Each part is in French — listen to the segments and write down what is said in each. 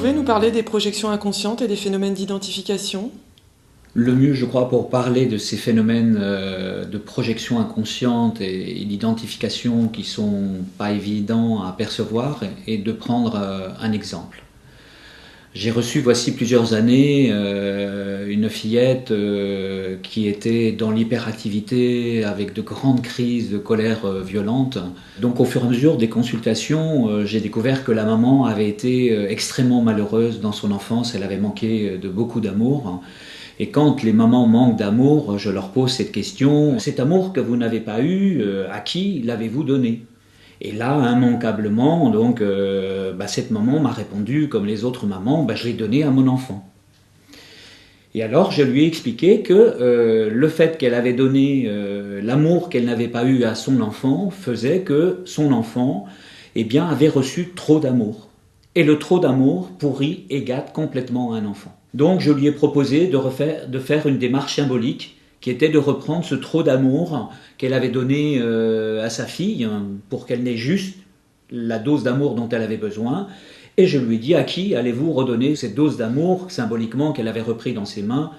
pouvez nous parler des projections inconscientes et des phénomènes d'identification ? Le mieux, je crois, pour parler de ces phénomènes de projection inconsciente et d'identification qui sont pas évidents à percevoir est de prendre un exemple. J'ai reçu, voici plusieurs années, une fillette qui était dans l'hyperactivité avec de grandes crises de colère violente. Donc au fur et à mesure des consultations, j'ai découvert que la maman avait été extrêmement malheureuse dans son enfance, elle avait manqué de beaucoup d'amour. Et quand les mamans manquent d'amour, je leur pose cette question, cet amour que vous n'avez pas eu, à qui l'avez-vous donné ? Et là, immanquablement, donc, cette maman m'a répondu, comme les autres mamans, je l'ai donné à mon enfant. Et alors, je lui ai expliqué que le fait qu'elle avait donné l'amour qu'elle n'avait pas eu à son enfant faisait que son enfant avait reçu trop d'amour. Et le trop d'amour pourrit et gâte complètement un enfant. Donc, je lui ai proposé de faire une démarche symbolique qui était de reprendre ce trop d'amour qu'elle avait donné à sa fille pour qu'elle n'ait juste la dose d'amour dont elle avait besoin. Et je lui ai dit, à qui allez-vous redonner cette dose d'amour symboliquement qu'elle avait repris dans ses mains ?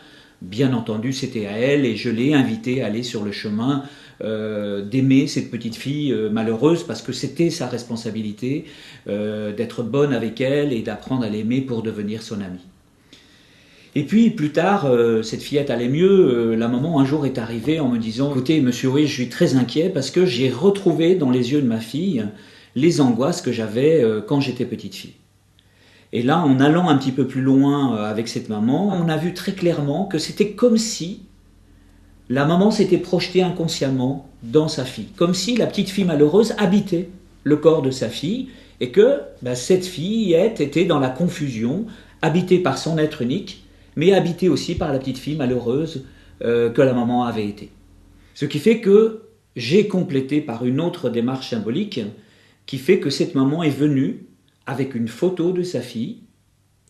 Bien entendu, c'était à elle, et je l'ai invitée à aller sur le chemin d'aimer cette petite fille malheureuse, parce que c'était sa responsabilité d'être bonne avec elle et d'apprendre à l'aimer pour devenir son amie. Et puis plus tard, cette fillette allait mieux. La maman un jour est arrivée en me disant « Écoutez, monsieur Ruiz, je suis très inquiet parce que j'ai retrouvé dans les yeux de ma fille les angoisses que j'avais quand j'étais petite fille. » Et là, en allant un petit peu plus loin avec cette maman, on a vu très clairement que c'était comme si la maman s'était projetée inconsciemment dans sa fille. Comme si la petite fille malheureuse habitait le corps de sa fille et que cette fillette était dans la confusion, habitée par son être unique, mais habité aussi par la petite fille malheureuse que la maman avait été. Ce qui fait que j'ai complété par une autre démarche symbolique qui fait que cette maman est venue avec une photo de sa fille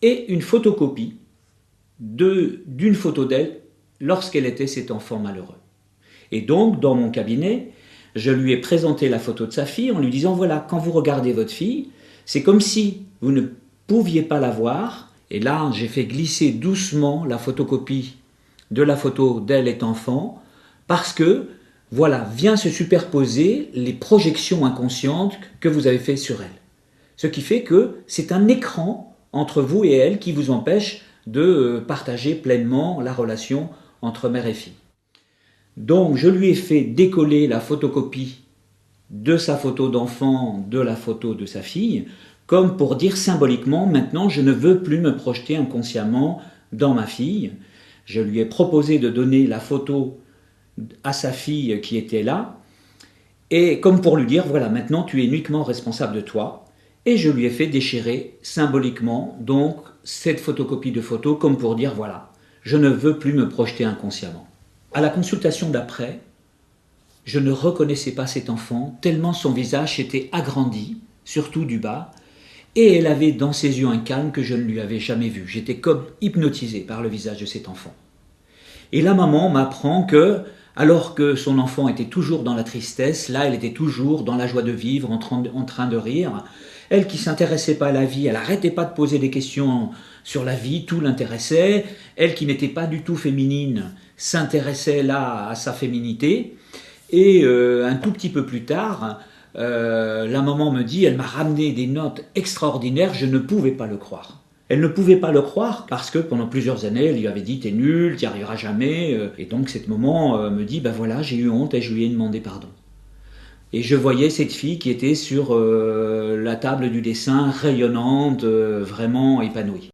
et une photocopie d'une photo d'elle lorsqu'elle était cet enfant malheureux. Et donc, dans mon cabinet, je lui ai présenté la photo de sa fille en lui disant « Voilà, quand vous regardez votre fille, c'est comme si vous ne pouviez pas la voir. » Et là, j'ai fait glisser doucement la photocopie de la photo d'elle étant enfant, parce que, voilà, vient se superposer les projections inconscientes que vous avez faites sur elle. Ce qui fait que c'est un écran entre vous et elle qui vous empêche de partager pleinement la relation entre mère et fille. Donc, je lui ai fait décoller la photocopie de sa photo d'enfant de la photo de sa fille, comme pour dire symboliquement, maintenant je ne veux plus me projeter inconsciemment dans ma fille. Je lui ai proposé de donner la photo à sa fille qui était là, et comme pour lui dire, voilà, maintenant tu es uniquement responsable de toi, et je lui ai fait déchirer symboliquement donc cette photocopie de photo, comme pour dire, voilà, je ne veux plus me projeter inconsciemment. À la consultation d'après, je ne reconnaissais pas cet enfant, tellement son visage était agrandi, surtout du bas, et elle avait dans ses yeux un calme que je ne lui avais jamais vu. J'étais comme hypnotisé par le visage de cet enfant. Et la maman m'apprend que, alors que son enfant était toujours dans la tristesse, là elle était toujours dans la joie de vivre, en train de rire. Elle qui s'intéressait pas à la vie, elle n'arrêtait pas de poser des questions sur la vie, tout l'intéressait. Elle qui n'était pas du tout féminine, s'intéressait là à sa féminité. Et un tout petit peu plus tard, la maman me dit, elle m'a ramené des notes extraordinaires, je ne pouvais pas le croire. Elle ne pouvait pas le croire parce que pendant plusieurs années, elle lui avait dit « t'es nul, t'y arriveras jamais ». Et donc cette maman me dit « voilà, j'ai eu honte » et je lui ai demandé pardon. Et je voyais cette fille qui était sur la table du dessin, rayonnante, vraiment épanouie.